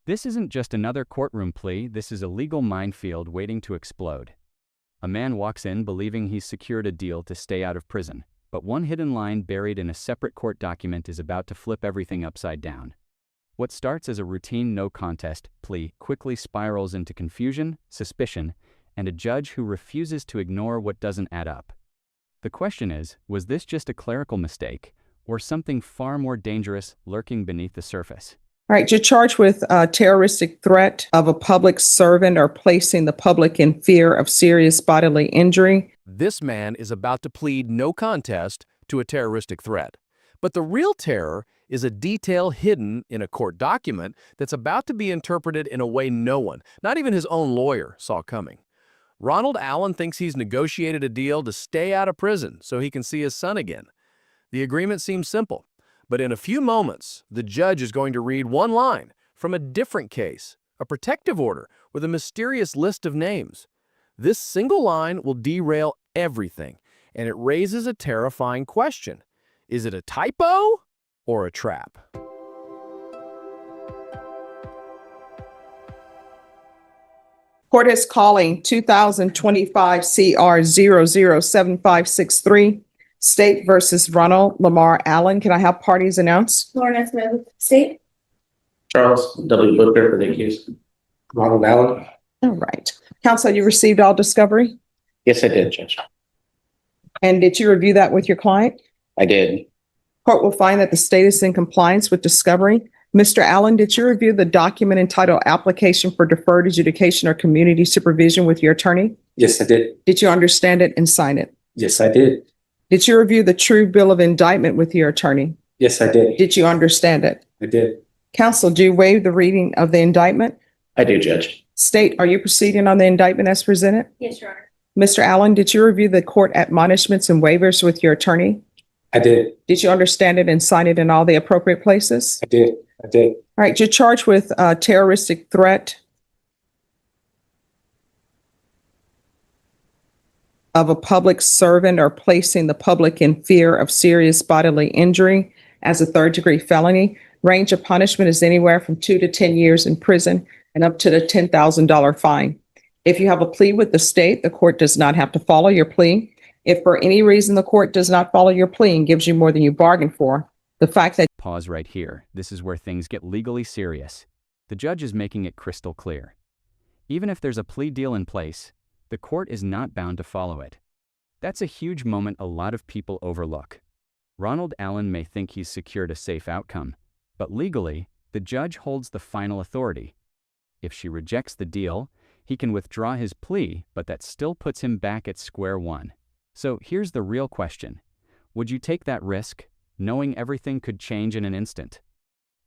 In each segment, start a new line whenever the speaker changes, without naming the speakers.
This isn't just another courtroom plea, this is a legal minefield waiting to explode. A man walks in believing he's secured a deal to stay out of prison, but one hidden line buried in a separate court document is about to flip everything upside down. What starts as a routine no contest plea quickly spirals into confusion, suspicion, and a judge who refuses to ignore what doesn't add up. The question is, was this just a clerical mistake, or something far more dangerous lurking beneath the surface?
All right, you're charged with a terroristic threat of a public servant or placing the public in fear of serious bodily injury.
This man is about to plead no contest to a terroristic threat. But the real terror is a detail hidden in a court document that's about to be interpreted in a way no one, not even his own lawyer, saw coming. Ronald Allen thinks he's negotiated a deal to stay out of prison so he can see his son again. The agreement seems simple, but in a few moments, the judge is going to read one line from a different case, a protective order with a mysterious list of names. This single line will derail everything, and it raises a terrifying question. Is it a typo or a trap?
Court is calling 2025 CR 007563, State versus Ronald Lamar Allen. Can I have parties announced?
Lauren S. Smith, State.
Charles W. Booker for the accused. Ronald Allen.
All right. Counsel, you received all discovery?
Yes, I did, Judge.
And did you review that with your client?
I did.
Court will find that the state is in compliance with discovery. Mr. Allen, did you review the document entitled Application for Deferred Adjudication or Community Supervision with your attorney?
Yes, I did.
Did you understand it and sign it?
Yes, I did.
Did you review the true bill of indictment with your attorney?
Yes, I did.
Did you understand it?
I did.
Counsel, do you waive the reading of the indictment?
I do, Judge.
State, are you proceeding on the indictment as presented?
Yes, Your Honor.
Mr. Allen, did you review the court admonishments and waivers with your attorney?
I did.
Did you understand it and sign it in all the appropriate places?
I did. I did.
All right, you're charged with a terroristic threat of a public servant or placing the public in fear of serious bodily injury as a third-degree felony. Range of punishment is anywhere from 2 to 10 years in prison and up to the $10,000 fine. If you have a plea with the state, the court does not have to follow your plea. If for any reason the court does not follow your plea and gives you more than you bargained for, the fact that—
Pause right here. This is where things get legally serious. The judge is making it crystal clear. Even if there's a plea deal in place, the court is not bound to follow it. That's a huge moment a lot of people overlook. Ronald Allen may think he's secured a safe outcome, but legally, the judge holds the final authority. If she rejects the deal, he can withdraw his plea, but that still puts him back at square one. So here's the real question. Would you take that risk, knowing everything could change in an instant?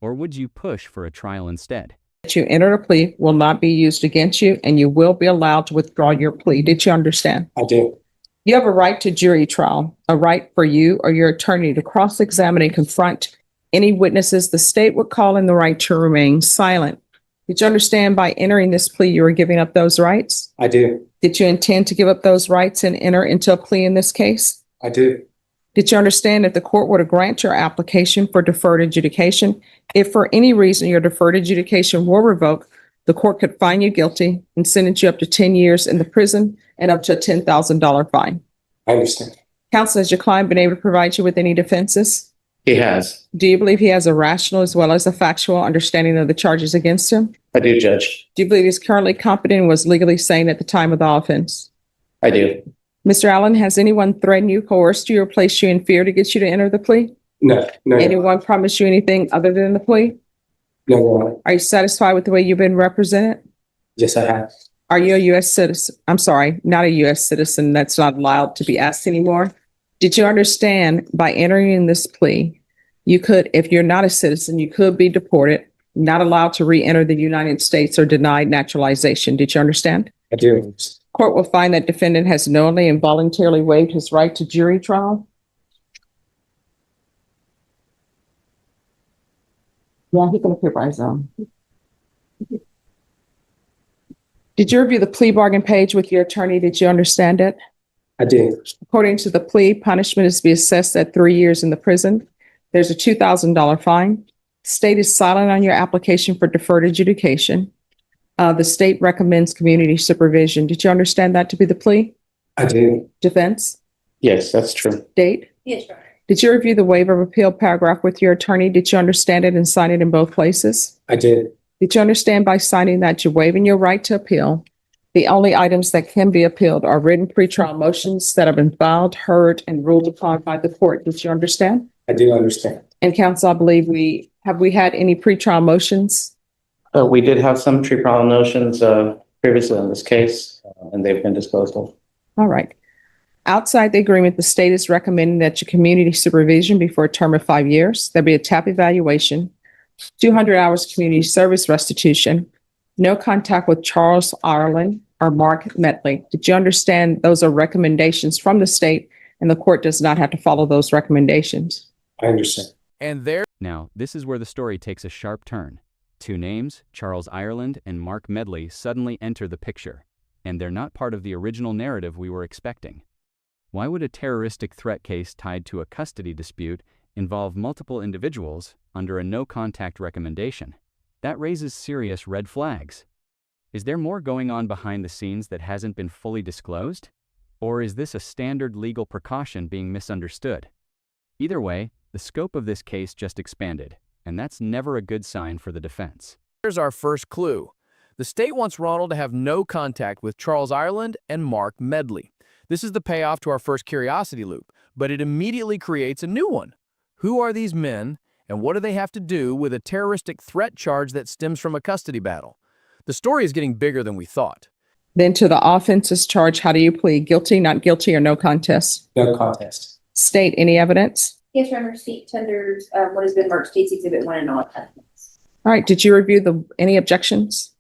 Or would you push for a trial instead?
you enter a plea will not be used against you, and you will be allowed to withdraw your plea. Did you understand?
I do.
You have a right to jury trial, a right for you or your attorney to cross-examine and confront any witnesses. The state would call in the right to remain silent. Did you understand by entering this plea you were giving up those rights?
I do.
Did you intend to give up those rights and enter into a plea in this case?
I do.
Did you understand if the court were to grant your application for deferred adjudication, if for any reason your deferred adjudication were revoked, the court could find you guilty and sentence you up to 10 years in the prison and up to a $10,000 fine?
I understand.
Counsel, has your client been able to provide you with any defenses?
He has.
Do you believe he has a rational as well as a factual understanding of the charges against him?
I do, Judge.
Do you believe he's currently competent and was legally sane at the time of the offense?
I do.
Mr. Allen, has anyone threatened you, coerced you, or placed you in fear to get you to enter the plea?
No.
Anyone promised you anything other than the plea?
No, Your Honor.
Are you satisfied with the way you've been represented?
Yes, I have.
Are you a U.S. citizen? I'm sorry, not a U.S. citizen. That's not allowed to be asked anymore. Did you understand by entering in this plea, you could, if you're not a citizen, you could be deported, not allowed to re-enter the United States or denied naturalization? Did you understand?
I do.
Court will find that defendant has knowingly and voluntarily waived his right to jury trial. Yeah, he can appear by his own. Did you review the plea bargain page with your attorney? Did you understand it?
I did.
According to the plea, punishment is to be assessed at 3 years in the prison. There's a $2,000 fine. State is silent on your application for deferred adjudication. The state recommends community supervision. Did you understand that to be the plea?
I did.
Defense?
Yes, that's true.
State?
Yes, Your Honor.
Did you review the waiver of appeal paragraph with your attorney? Did you understand it and sign it in both places?
I did.
Did you understand by signing that you're waiving your right to appeal? The only items that can be appealed are written pretrial motions that have been filed, heard, and ruled upon by the court. Did you understand?
I do understand.
And counsel, I believe we had any pretrial motions?
We did have some pre-trial motions previously in this case, and they've been disposed of.
All right. Outside the agreement, the state is recommending that your community supervision be for a term of 5 years. There'll be a TAP evaluation, 200 hours community service restitution, no contact with Charles Ireland or Mark Medley. Did you understand those are recommendations from the state and the court does not have to follow those recommendations?
I understand.
And there
Now, this is where the story takes a sharp turn. Two names, Charles Ireland and Mark Medley, suddenly enter the picture, and they're not part of the original narrative we were expecting. Why would a terroristic threat case tied to a custody dispute involve multiple individuals under a no-contact recommendation? That raises serious red flags. Is there more going on behind the scenes that hasn't been fully disclosed? Or is this a standard legal precaution being misunderstood? Either way, the scope of this case just expanded, and that's never a good sign for the defense.
Here's our first clue. The state wants Ronald to have no contact with Charles Ireland and Mark Medley. This is the payoff to our first curiosity loop, but it immediately creates a new one. Who are these men, and what do they have to do with a terroristic threat charge that stems from a custody battle? The story is getting bigger than we thought.
Then to the offenses charge, how do you plead? Guilty, not guilty, or no contest?
No contest.
State, any evidence?
Yes, Your Honor. State tenders what has been marked State's Exhibit 1 and all attachments.
All right. Did you review any objections?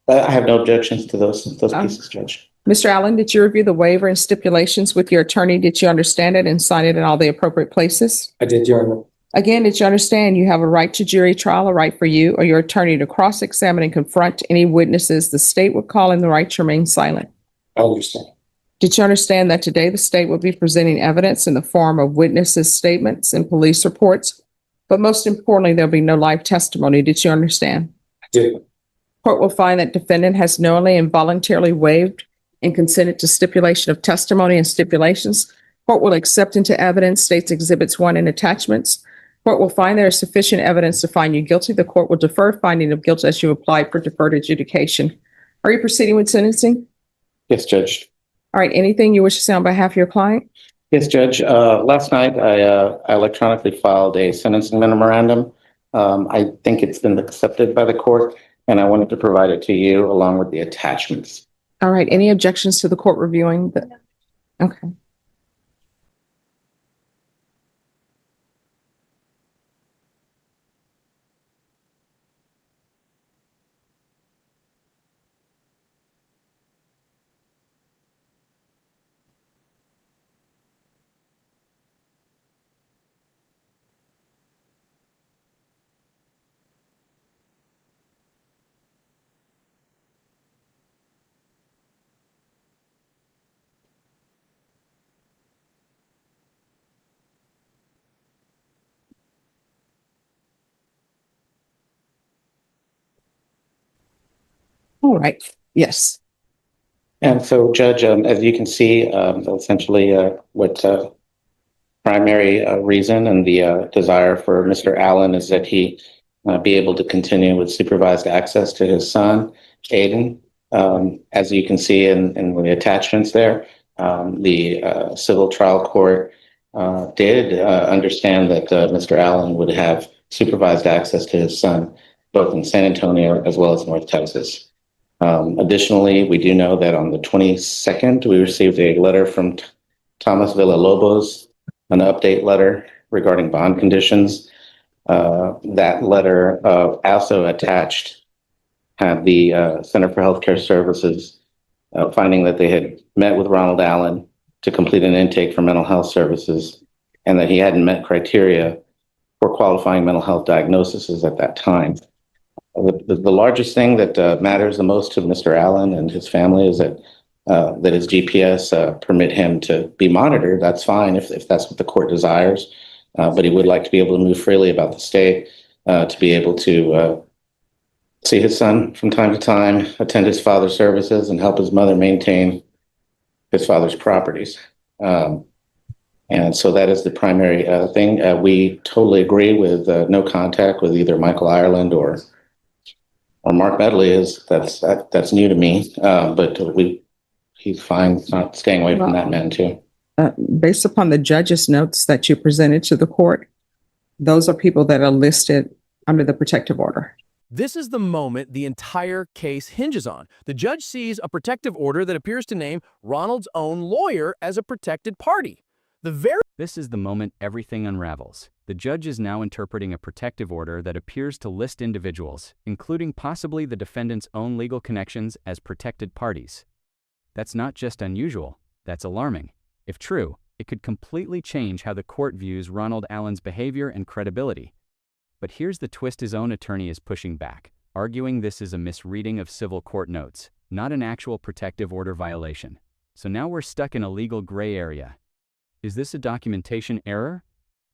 I have no objections to those pieces, Judge.
Mr. Allen, did you review the waiver and stipulations with your attorney? Did you understand it and sign it in all the appropriate places?
I did, Your Honor.
Again, did you understand you have a right to jury trial, a right for you or your attorney to cross-examine and confront any witnesses the state would call in the right to remain silent?
I understand.
Did you understand that today the state will be presenting evidence in the form of witnesses' statements and police reports? But most importantly, there'll be no live testimony. Did you understand?
I did.
Court will find that defendant has knowingly and voluntarily waived and consented to stipulation of testimony and stipulations. Court will accept into evidence State's Exhibits 1 and attachments. Court will find there is sufficient evidence to find you guilty. The court will defer finding of guilt as you apply for deferred adjudication. Are you proceeding with sentencing?
Yes, Judge.
All right. Anything you wish to say on behalf of your client?
Yes, Judge. Last night, I electronically filed a sentencing memorandum. I think it's been accepted by the court, and I wanted to provide it to you along with the attachments.
All right. Any objections to the court reviewing the? Okay. All right. Yes.
And so, Judge, as you can see, essentially what primary reason and the desire for Mr. Allen is that he be able to continue with supervised access to his son, Aiden. As you can see in the attachments there, the civil trial court did understand that Mr. Allen would have supervised access to his son, both in San Antonio as well as North Texas. Additionally, we do know that on the 22nd, we received a letter from Thomas Villalobos, an update letter regarding bond conditions. That letter also attached had the Center for Healthcare Services finding that they had met with Ronald Allen to complete an intake for mental health services and that he hadn't met criteria for qualifying mental health diagnoses at that time. The largest thing that matters the most to Mr. Allen and his family is that his GPS permit him to be monitored. That's fine if that's what the court desires, but he would like to be able to move freely about the state. to be able to see his son from time to time, attend his father's services, and help his mother maintain his father's properties. And so that is the primary thing. We totally agree with no contact with either Michael Ireland or Mark Medley. That's new to me, but he's fine not staying away from that man too.
Based upon the judge's notes that you presented to the court, those are people that are listed under the protective order.
This is the moment the entire case hinges on. The judge sees a protective order that appears to name Ronald's own lawyer as a protected party.
This is the moment everything unravels. The judge is now interpreting a protective order that appears to list individuals, including possibly the defendant's own legal connections, as protected parties. That's not just unusual, that's alarming. If true, it could completely change how the court views Ronald Allen's behavior and credibility. But here's the twist: his own attorney is pushing back, arguing this is a misreading of civil court notes, not an actual protective order violation. So now we're stuck in a legal gray area. Is this a documentation error?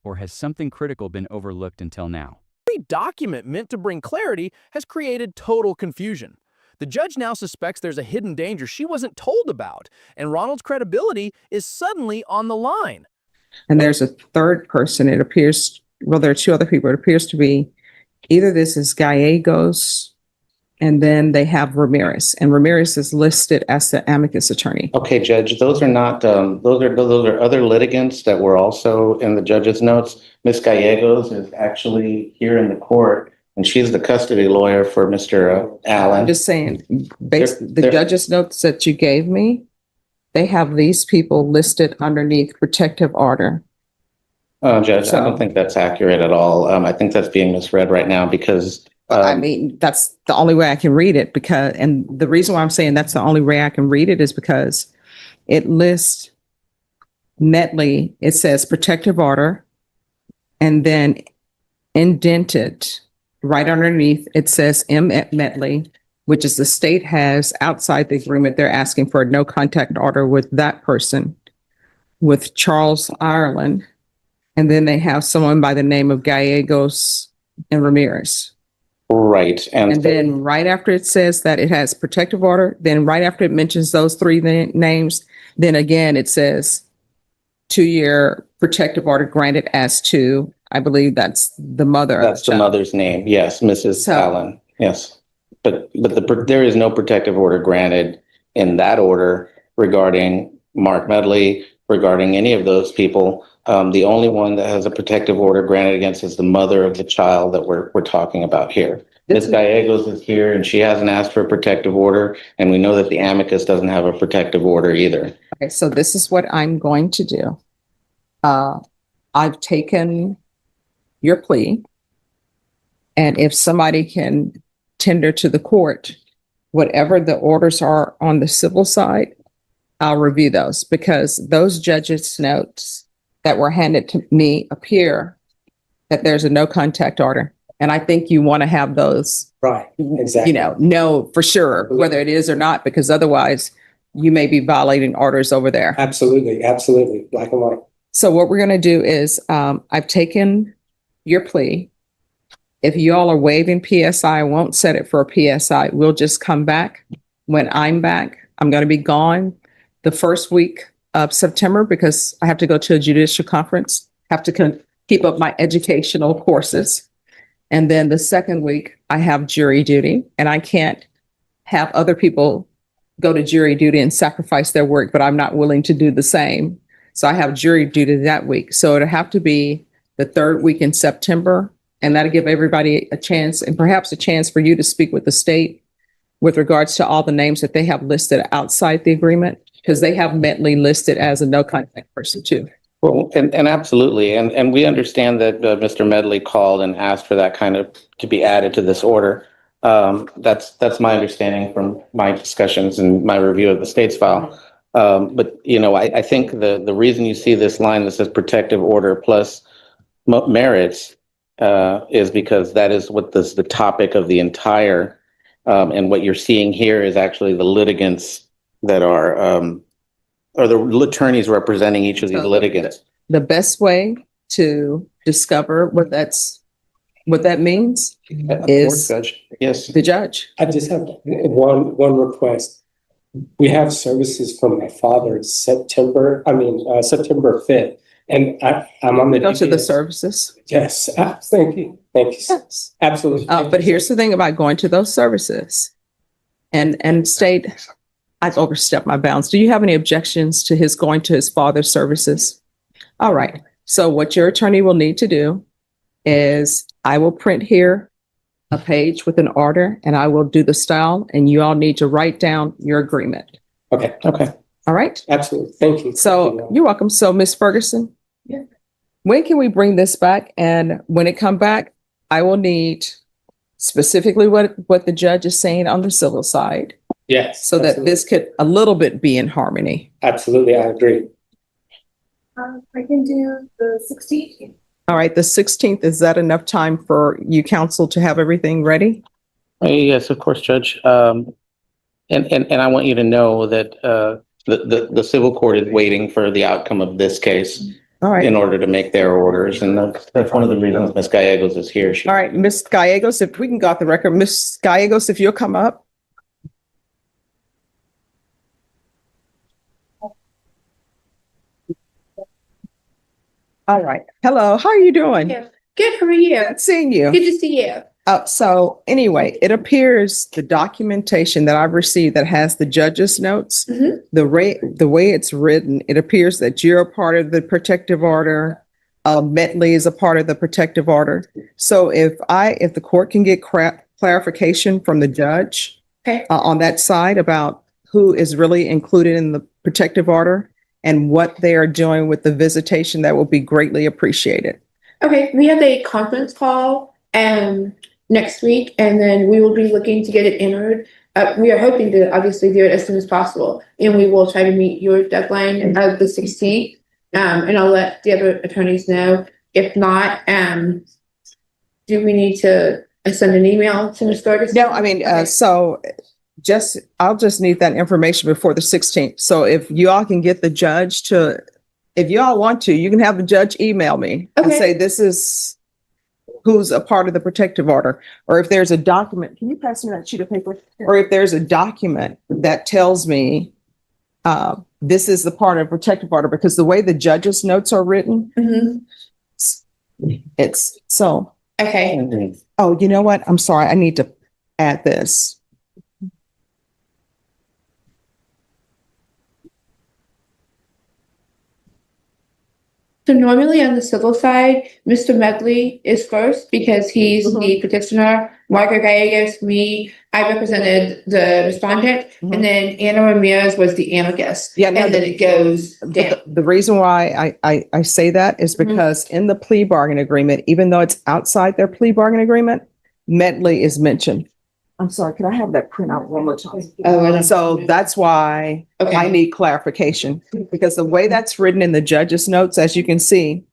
Or has something critical been overlooked until now?
Every document meant to bring clarity has created total confusion. The judge now suspects there's a hidden danger she wasn't told about, and Ronald's credibility is suddenly on the line.
And there's a third person. It appears, well, there are two other people. It appears to be either this is Gallegos, and then they have Ramirez, and Ramirez is listed as the amicus attorney.
Okay, Judge, those are not, those are other litigants that were also in the judge's notes. Ms. Gallegos is actually here in the court, and she's the custody lawyer for Mr. Allen.
I'm just saying, the judge's notes that you gave me, they have these people listed underneath protective order.
Judge, I don't think that's accurate at all. I think that's being misread right now because
I mean, that's the only way I can read it, because, and the reason why I'm saying that's the only way I can read it is because it lists Medley, it says protective order, and then indented right underneath, it says M. Medley, which is the state has outside the agreement. They're asking for a no contact order with that person, with Charles Ireland. And then they have someone by the name of Gallegos and Ramirez.
right.
And then right after it says that it has protective order, then right after it mentions those three names, then again, it says 2-year protective order granted as to, I believe that's the mother.
That's the mother's name. Yes, Mrs. Allen. Yes. But there is no protective order granted in that order regarding Mark Medley, regarding any of those people. The only one that has a protective order granted against is the mother of the child that we're talking about here. Ms. Gallegos is here and she hasn't asked for a protective order, and we know that the amicus doesn't have a protective order either.
Okay, so this is what I'm going to do. I've taken your plea, and if somebody can tender to the court whatever the orders are on the civil side, I'll review those, because those judges' notes that were handed to me appear that there's a no contact order. And I think you want to have those,
right? Exactly.
Know for sure whether it is or not, because otherwise you may be violating orders over there.
Absolutely. Absolutely. Black and white.
So what we're going to do is I've taken your plea. If you all are waiving PSI, I won't set it for a PSI. We'll just come back when I'm back. I'm going to be gone the first week of September because I have to go to a judicial conference, have to keep up my educational courses. And then the second week I have jury duty, and I can't have other people go to jury duty and sacrifice their work, but I'm not willing to do the same. So I have jury duty that week. So it'll have to be the third week in September, and that'll give everybody a chance, and perhaps a chance for you to speak with the state with regards to all the names that they have listed outside the agreement, because they have Medley listed as a no contact person too.
Well, and absolutely. And we understand that Mr. Medley called and asked for that kind of to be added to this order. That's my understanding from my discussions and my review of the state's file. But, I think the reason you see this line that says protective order plus merits is because that is what the topic of the entire, and what you're seeing here is actually the litigants that are, or the attorneys representing each of these litigants.
The best way to discover what that's What that means
Of course,
is
Judge.
Yes.
the judge.
I just have one request. We have services from my father September 5th. And I'm on the.
Go to the
DPS.
services.
Yes, thank you. Thank you.
Yes.
Absolutely.
But here's the thing about going to those services. And state, I've overstepped my bounds. Do you have any objections to his going to his father's services? All right. So what your attorney will need to do is I will print here a page with an order and I will do the style and you all need to write down your agreement.
Okay,
All right?
absolutely. Thank you.
So you're welcome. So Ms. Ferguson?
Yeah.
When can we bring this back? And when it come back, I will need specifically what the judge is saying on the civil side
Yes.
so that
absolutely.
this could a little bit be in harmony.
Absolutely, I agree.
I can do the 16th.
All right, the 16th, is that enough time for you counsel to have everything ready?
Yes, of course, Judge. And I want you to know that the civil court is waiting for the outcome of this case
All right.
in order to make their orders. And that's one of the reasons Ms. Gallegos is here. She-
All right, Ms. Gallegos, if we can go off the record, Ms. Gallegos, if you'll come up. All right. Hello, how are you doing?
Yeah. Good, how are you?
Good seeing you.
Good to see you.
So anyway, it appears the documentation that I've received that has the judge's notes,
Mhm.
the way it's written, it appears that you're a part of the protective order. Metley is a part of the protective order. So if the court can get clarification from the judge
Okay.
on that side about who is really included in the protective order and what they are doing with the visitation, that will be greatly appreciated.
Okay, we have a conference call next week, and then we will be looking to get it entered. We are hoping to obviously do it as soon as possible, and we will try to meet your deadline of the 16th. And I'll let the other attorneys know. If not, do we need to send an email to Ms. Ferguson?
No, I mean, so I'll just need that information before the 16th. So if you all can get the judge if you all want to, you can have the judge email me and
Okay.
say, this is who's a part of the protective order. Or if there's a document, can you pass me that sheet of paper? Or if there's a document that tells me, this is the part of protective order, because the way the judge's notes are written,
Mhm.
it's so,
Okay.
oh, you know what? I'm sorry. I need to add this.
So normally on the civil side, Mr. Medley is first because he's the petitioner. Margaret Gallegos, me, I represented the respondent,
Mhm.
and then Anna Ramirez was the amicus.
Yeah, no,
And then it goes down.
The reason why I say that is because in the plea bargain agreement, even though it's outside their plea bargain agreement, Medley is mentioned. I'm sorry, can I have that print out one more time?
Oh, I don't-
So that's why I
Okay,
need clarification, because the way that's written in the judge's notes, as you can see,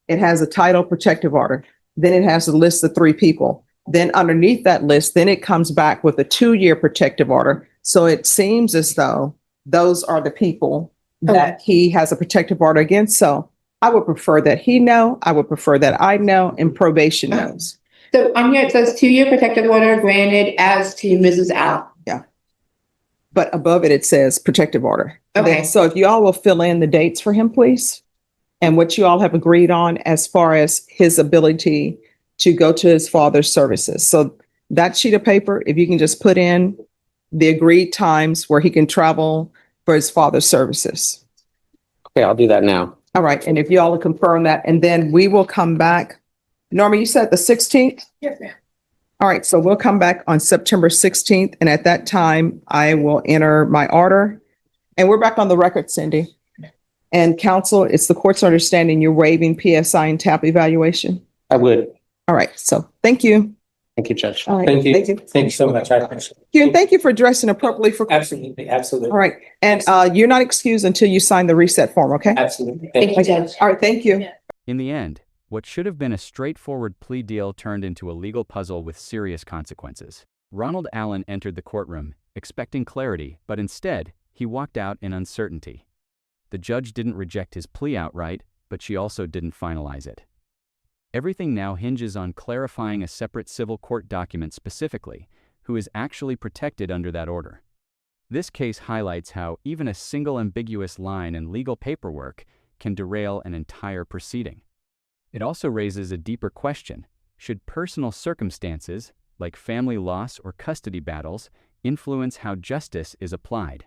it has a title protective order. Then it has a list of 3 people. Then underneath that list, then it comes back with a 2-year protective order. So it seems as though those are the people that he has a protective order against. So I would prefer that he know, I would prefer that I know, and probation knows.
so on here it says 2-year protective order granted as to Mrs. Allen.
But above it, it says protective order.
Okay.
So if you all will fill in the dates for him, please, and what you all have agreed on as far as his ability to go to his father's services. So that sheet of paper, if you can just put in the agreed times where he can travel for his father's services.
Okay, I'll do that now.
All right. And if you all will confirm that, and then we will come back. Norma, you said the 16th?
Yes, ma'am.
All right, so we'll come back on September 16th, and at that time, I will enter my order. And we're back on the record, Cindy. And counsel, it's the court's understanding you're waiving PSI and TAP evaluation.
I would.
All right, so thank you.
Thank you, Judge.
All right,
Thank you.
Thank you.
Thank you so much. I appreciate it.
And thank you for dressing appropriately for.
Absolutely, absolutely.
All right, and you're not excused until you sign the reset form, okay?
Absolutely.
Thank you, Judge.
All right, thank you.
In the end, what should have been a straightforward plea deal turned into a legal puzzle with serious consequences. Ronald Allen entered the courtroom, expecting clarity, but instead, he walked out in uncertainty. The judge didn't reject his plea outright, but she also didn't finalize it. Everything now hinges on clarifying a separate civil court document specifically, who is actually protected under that order. This case highlights how even a single ambiguous line in legal paperwork can derail an entire proceeding. It also raises a deeper question: should personal circumstances, like family loss or custody battles, influence how justice is applied?